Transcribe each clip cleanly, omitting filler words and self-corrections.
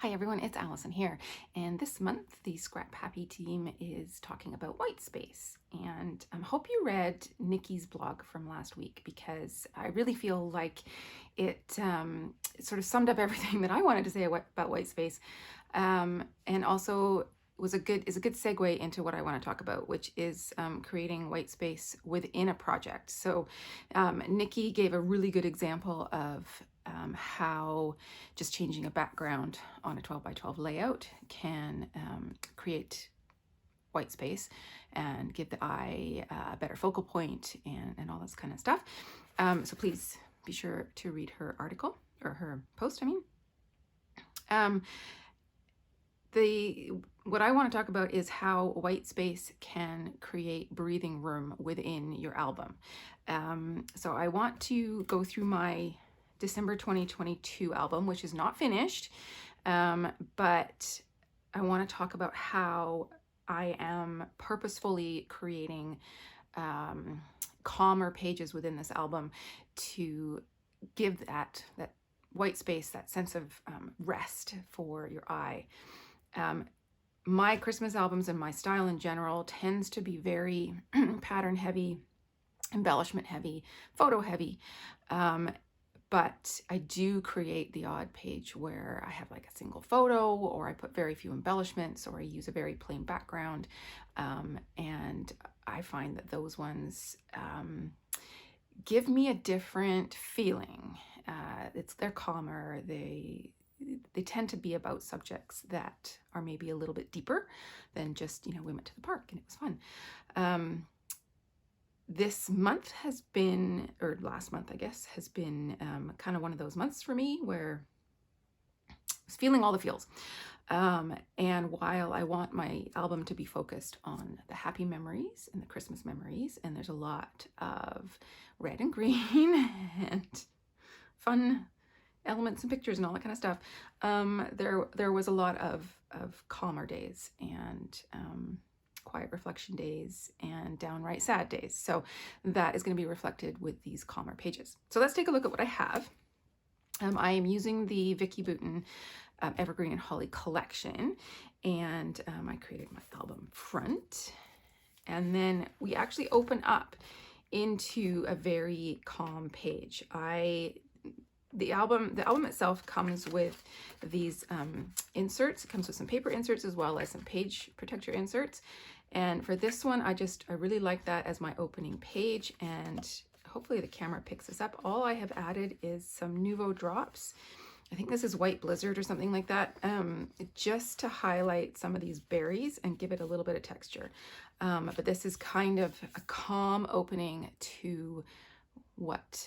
Hi everyone, it's Allison here, and this month the ScrapHappy team is talking about white space. And I hope you read Nikki's blog from last week, because I really feel like it sort of summed up everything that I wanted to say about white space, and also is a good segue into what I want to talk about, which is creating white space within a project. So Nikki gave a really good example of how just changing a background on a 12 by 12 layout can create white space and give the eye a better focal point and all this kind of stuff. So please be sure to read her article, or her post, I mean. What I want to talk about is how white space can create breathing room within your album. So I want to go through my December 2022 album, which is not finished, but I want to talk about how I am purposefully creating calmer pages within this album to give that white space, that sense of rest for your eye. My Christmas albums and my style in general tends to be very pattern heavy, embellishment heavy, photo heavy. But I do create the odd page where I have like a single photo, or I put very few embellishments, or I use a very plain background. And I find that those ones give me a different feeling. They're calmer. They tend to be about subjects that are maybe a little bit deeper than just, we went to the park and it was fun. This month has been, or last month, I guess, has been kind of one of those months for me where I was feeling all the feels. And while I want my album to be focused on the happy memories and the Christmas memories, and there's a lot of red and green and fun elements and pictures and all that kind of stuff, there was a lot of calmer days and quiet reflection days and downright sad days. So that is going to be reflected with these calmer pages. So let's take a look at what I have. I am using the Vicky Bouton Evergreen and Holly collection, and I created my album front, and then we actually open up into a very calm page. The album itself comes with these inserts. It comes with some paper inserts as well as some page protector inserts. And for this one, I really like that as my opening page, and hopefully the camera picks this up. All I have added is some Nuvo drops. I think this is White Blizzard or something like that, just to highlight some of these berries and give it a little bit of texture. But this is kind of a calm opening to what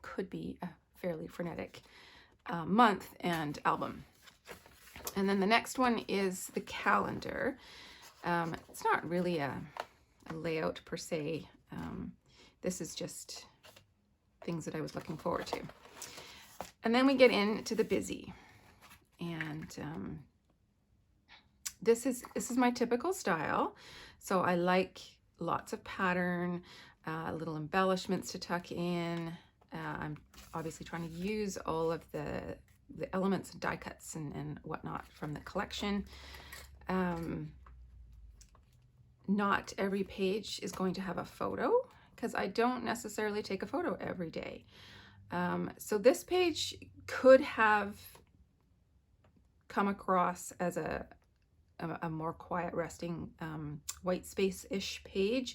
could be a fairly frenetic month and album. And then the next one is the calendar. It's not really a layout per se. This is just things that I was looking forward to. And then we get into the busy, and this is my typical style. So I like lots of pattern, little embellishments to tuck in. I'm obviously trying to use all of the elements and die cuts and whatnot from the collection. Not every page is going to have a photo, because I don't necessarily take a photo every day. So this page could have come across as a more quiet, resting, white space-ish page,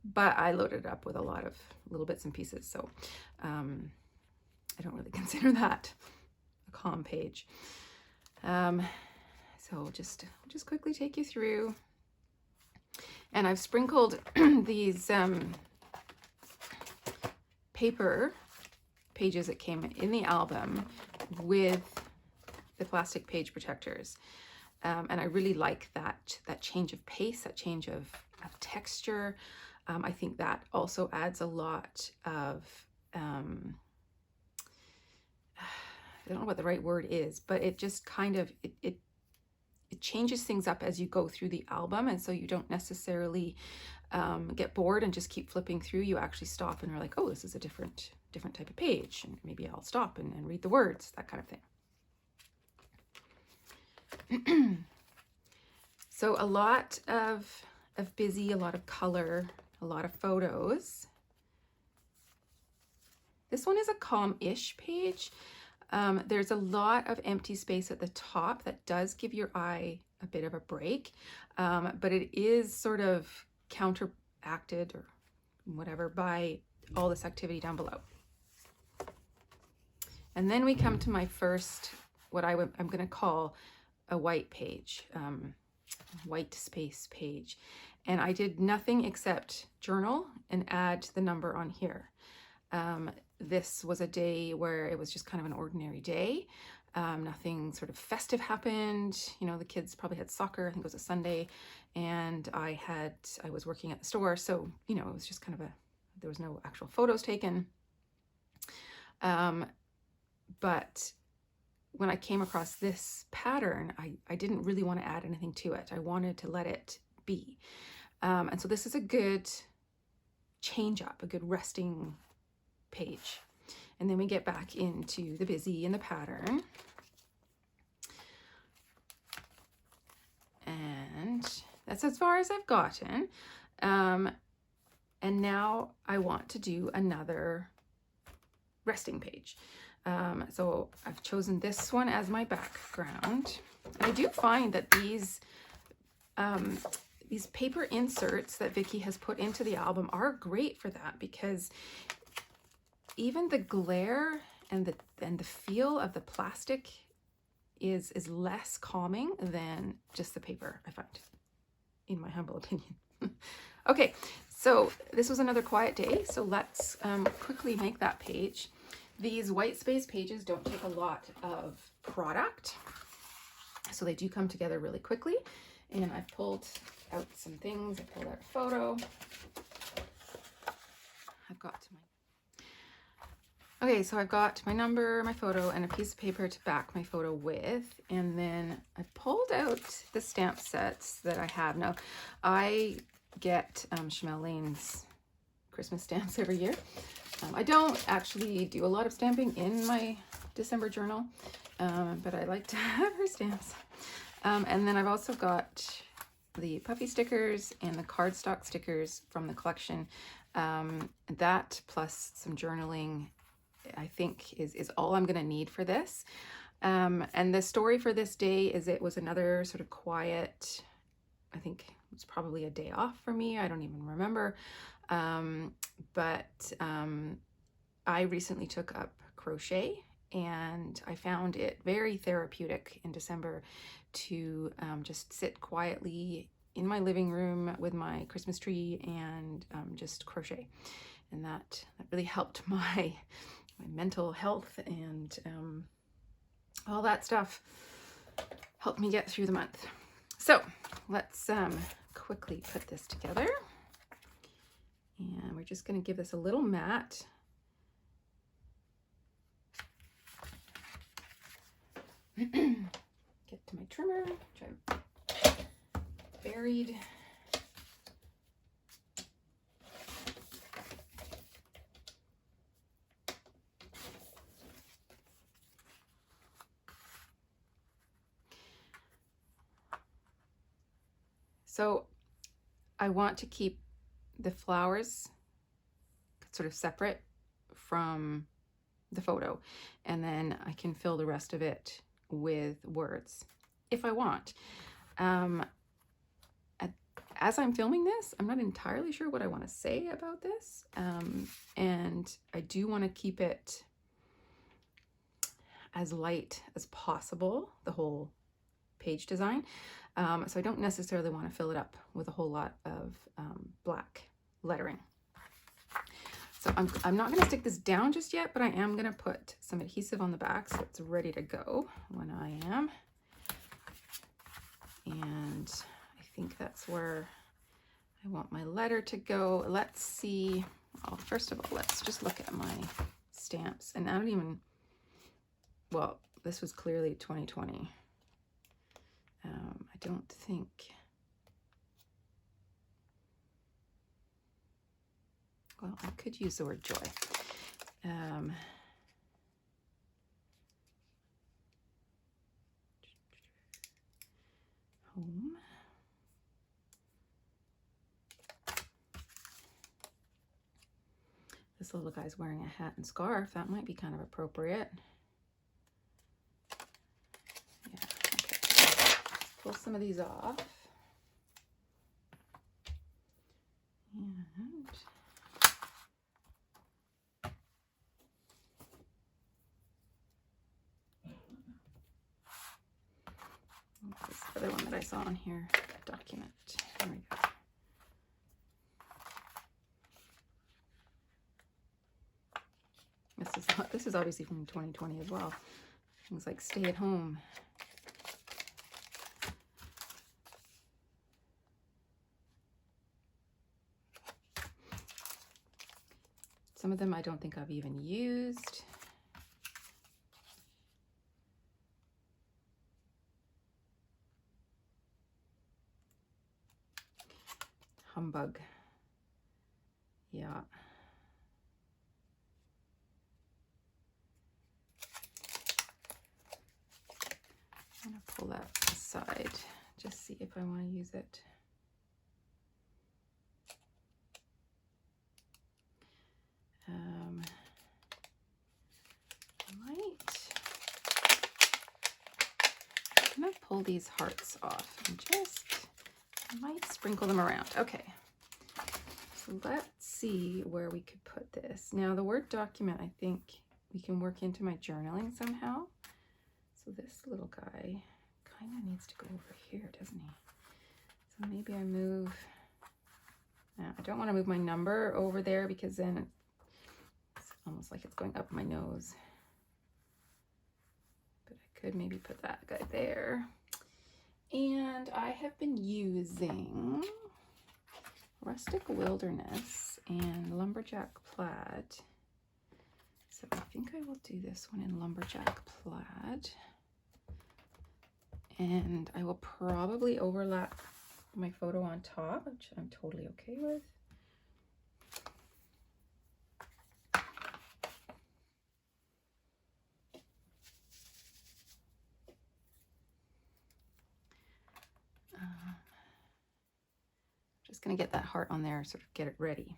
but I loaded it up with a lot of little bits and pieces, so I don't really consider that a calm page. So just quickly take you through, and I've sprinkled these paper pages that came in the album with the plastic page protectors, and I really like that change of pace, that change of texture. I think that also adds a lot of I don't know what the right word is, but it just kind of it changes things up as you go through the album, and so you don't necessarily get bored and just keep flipping through. You actually stop and are like, oh, this is a different type of page, and maybe I'll stop and read the words, that kind of thing. So a lot of busy, a lot of color, a lot of photos. This one is a calm-ish page. There's a lot of empty space at the top that does give your eye a bit of a break, but it is sort of counteracted or whatever by all this activity down below. And then we come to my first, what I'm going to call a white page, white space page. And I did nothing except journal and add the number on here. This was a day where it was just kind of an ordinary day. Nothing sort of festive happened. You know, the kids probably had soccer. I think it was a Sunday, and I was working at the store. So, you know, it was just kind of there was no actual photos taken. But when I came across this pattern, I didn't really want to add anything to it. I wanted to let it be. And so this is a good change up, a good resting page. And then we get back into the busy and the pattern. And that's as far as I've gotten. And now I want to do another resting page. So I've chosen this one as my background. I do find that these paper inserts that Vicki has put into the album are great for that, because even the glare and the feel of the plastic is less calming than just the paper, I find, in my humble opinion. Okay, so this was another quiet day, so let's quickly make that page. These white space pages don't take a lot of product, so they do come together really quickly. And I've pulled out some things. I pulled out a photo. Okay, so I've got my number, my photo, and a piece of paper to back my photo with. And then I pulled out the stamp sets that I have. Now, I get Chamel Lane's Christmas stamps every year. I don't actually do a lot of stamping in my December journal, but I like to have her stamps. And then I've also got the puffy stickers and the cardstock stickers from the collection. That plus some journaling, I think, is all I'm going to need for this. And the story for this day is it was another sort of quiet, I think it was probably a day off for me. I don't even remember. But I recently took up crochet, and I found it very therapeutic in December to just sit quietly in my living room with my Christmas tree and just crochet. And that really helped my mental health, and all that stuff helped me get through the month. So let's quickly put this together. And we're just going to give this a little mat. Get to my trimmer, which I've buried. So I want to keep the flowers sort of separate from the photo, and then I can fill the rest of it with words if I want. As I'm filming this, I'm not entirely sure what I want to say about this, and I do want to keep it as light as possible, the whole page design. So I don't necessarily want to fill it up with a whole lot of black lettering. So I'm not going to stick this down just yet, but I am going to put some adhesive on the back so it's ready to go when I am. And I think that's where I want my letter to go. Let's see. Well, first of all, let's just look at my stamps. And I don't even, well, this was clearly 2020. I don't think, well, I could use the word joy. This little guy's wearing a hat and scarf. That might be kind of appropriate. Yeah, okay. Let's pull some of these off. And this other one that I saw on here, document. There we go. This is obviously from 2020 as well. Things like stay at home. Some of them I don't think I've even used. Humbug. Yeah. I'm gonna pull that aside, just see if I want to use it. I'm gonna pull these hearts off and I might sprinkle them around. Okay, so let's see where we could put this. Now the word document, I think we can work into my journaling somehow. So this little guy kind of needs to go over here, doesn't he? So maybe I move, I don't want to move my number over there because then it's almost like it's going up my nose. But I could maybe put that guy there. And I have been using Rustic Wilderness and Lumberjack Plaid. So I think I will do this one in Lumberjack Plaid. And I will probably overlap my photo on top, which I'm totally okay with. Just gonna get that heart on there, sort of get it ready.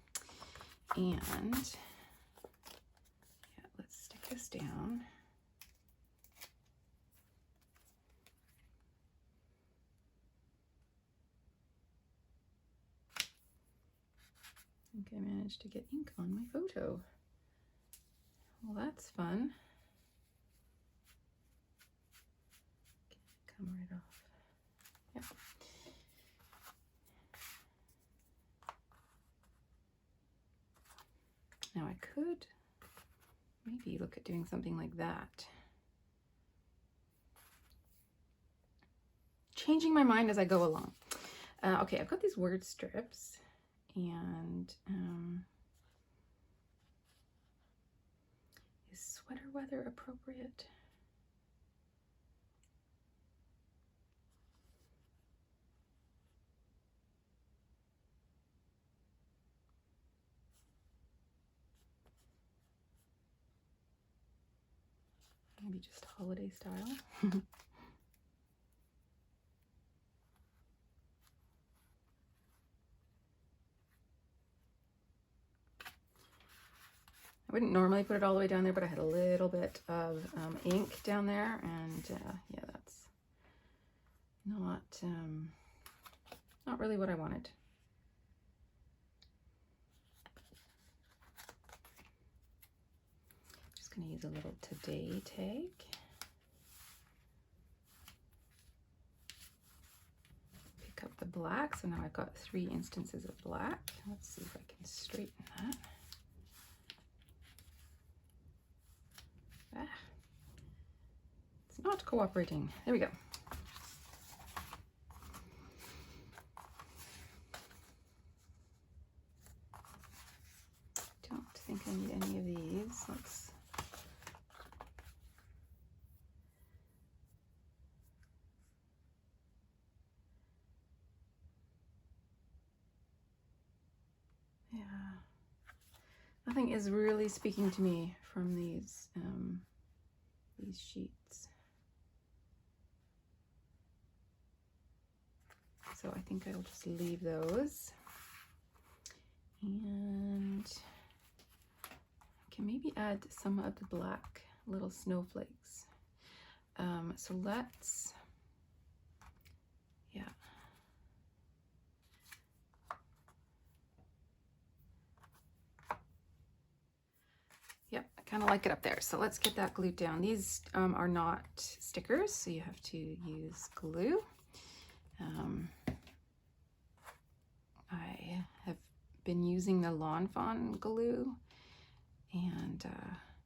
And yeah, let's stick this down. I think I managed to get ink on my photo. Well, that's fun. Come right off. Yep. Now I could maybe look at doing something like that. Changing my mind as I go along. Okay, I've got these word strips, and is sweater weather appropriate? Maybe just holiday style. I wouldn't normally put it all the way down there, but I had a little bit of ink down there, and yeah, that's not really what I wanted. Just gonna use a little today tag. Pick up the black, so now I've got 3 instances of black. Let's see if I can straighten that. It's not cooperating. There we go. Don't think I need any of these. Let's yeah. Nothing is really speaking to me from these sheets. So I think I'll just leave those. And can maybe add some of the black little snowflakes. So let's, yeah. Yep, I kind of like it up there. So let's get that glued down. These are not stickers, so you have to use glue. I have been using the Lawn Fawn glue and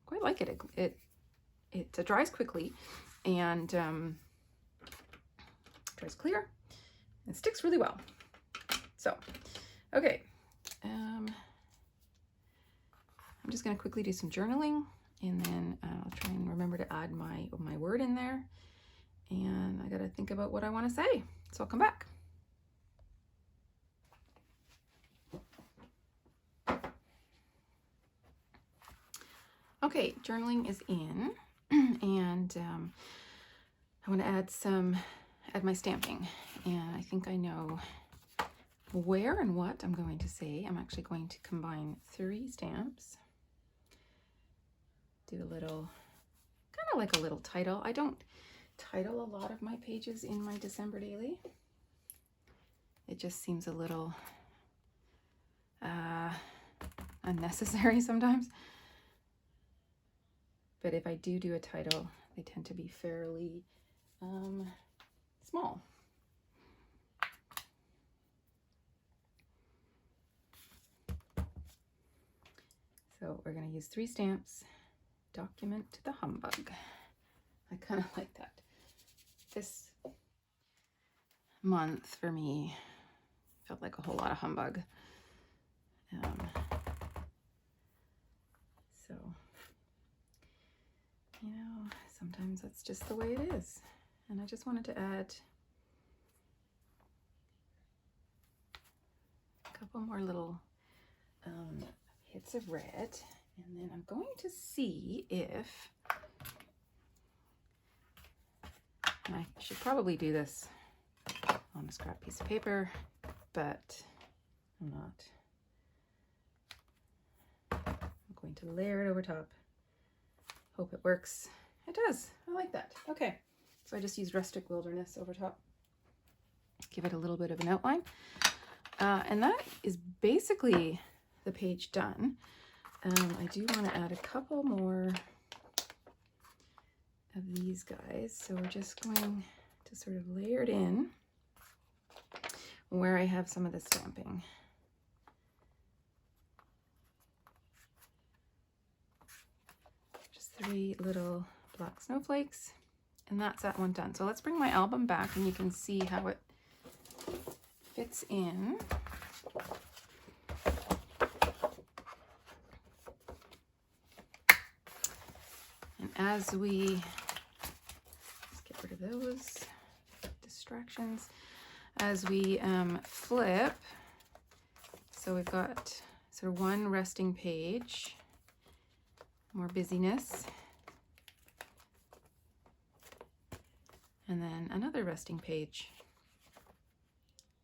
quite like it. It dries quickly and dries clear. It sticks really well. So, okay. I'm just going to quickly do some journaling, and then I'll try and remember to add my word in there. And I got to think about what I want to say. So I'll come back. Okay, journaling is in, and I want to add my stamping, and I think I know where and what I'm going to say. I'm actually going to combine 3 stamps, do a little, kind of like a little title. I don't title a lot of my pages in my December daily. It just seems a little unnecessary sometimes. But if I do a title, they tend to be fairly small. So we're going to use 3 stamps. Document to the humbug. I kind of like that. This month for me felt like a whole lot of humbug. So, you know, sometimes that's just the way it is. And I just wanted to add a couple more little hits of red. And then I'm going to see if, and I should probably do this on a scrap piece of paper, but I'm not. I'm going to layer it over top. Hope it works. It does. I like that. Okay. So I just used Rustic Wilderness over top. Give it a little bit of an outline. And that is basically the page done. I do want to add a couple more of these guys. So we're just going to sort of layer it in where I have some of the stamping. Just 3 little black snowflakes, and that's that one done. So let's bring my album back and you can see how it fits in. As we, let's get rid of those distractions, as we flip, so we've got sort of one resting page, more busyness, and then another resting page.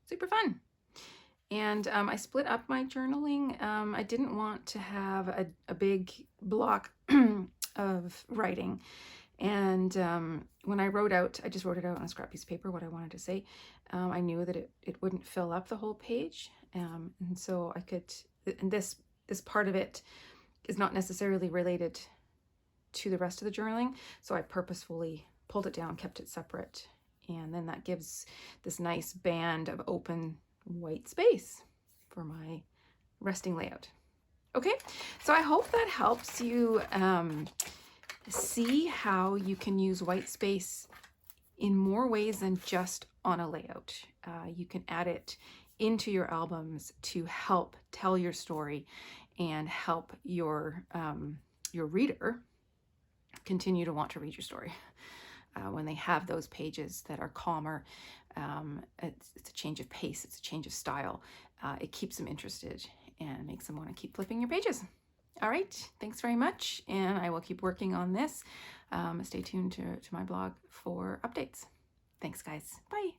Super fun. And I split up my journaling. I didn't want to have a big block of writing, and when I wrote out, I just wrote it out on a scrap piece of paper what I wanted to say. I knew that it wouldn't fill up the whole page, and so I could, and this part of it is not necessarily related to the rest of the journaling, so I purposefully pulled it down, kept it separate, and then that gives this nice band of open white space for my resting layout. Okay, so I hope that helps you see how you can use white space in more ways than just on a layout. You can add it into your albums to help tell your story and help your reader continue to want to read your story. When they have those pages that are calmer, it's a change of pace, it's a change of style. It keeps them interested and makes them want to keep flipping your pages. All right, thanks very much, and I will keep working on this. Stay tuned to my blog for updates. Thanks, guys. Bye.